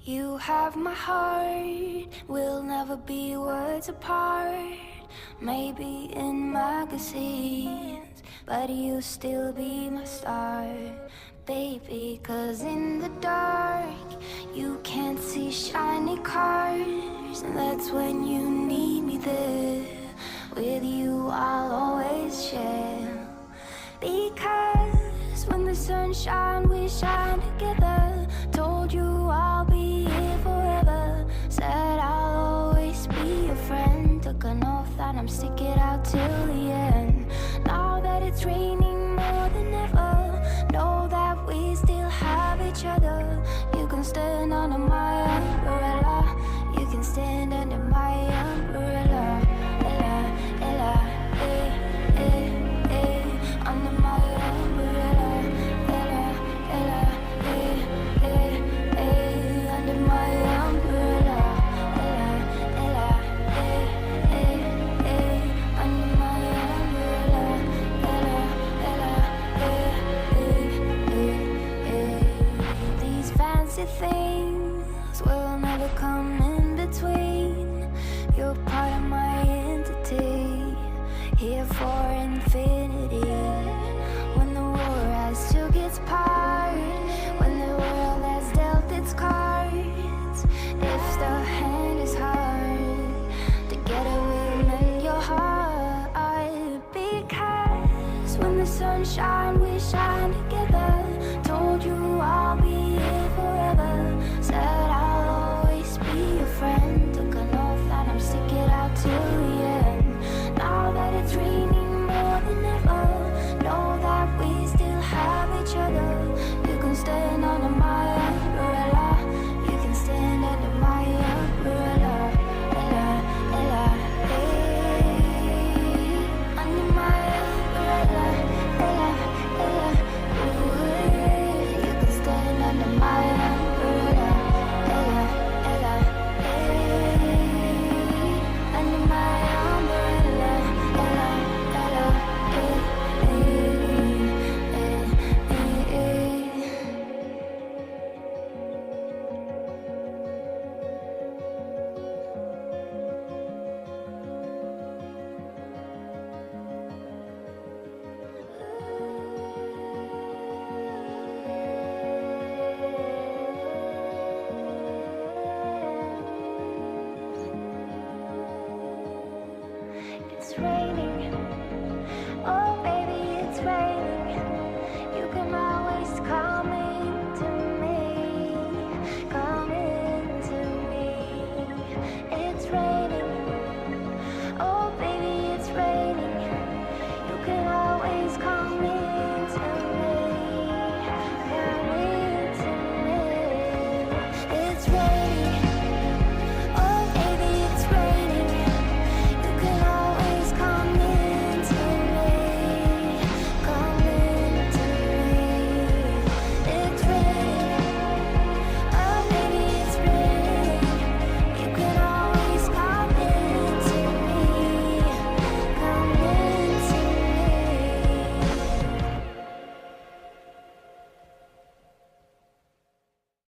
You have my heart, we'll never be words apart. Maybe in magazines, but you'll still be my star, baby. 'Cause in the dark, you can't see shiny cars, and that's when you need me there. With you I'll always share, because when the sun shines, we shine together. Told you I'll be here forever, said I'll always be your friend. Took an oath that I'm sticking out till the end. Now that it's raining more than ever, know that we still have each other. You can stand under my umbrella, you can stand under my umbrella. Ella, Ella, eh, eh, eh, under my umbrella. Ella, Ella, eh, eh, eh, under my umbrella. Ella, Ella, eh, eh, eh, under my umbrella. Ella, Ella, eh, eh, eh, eh. These fancy things will never come in between. You're part of my entity, here for infinity. When the war has took its part,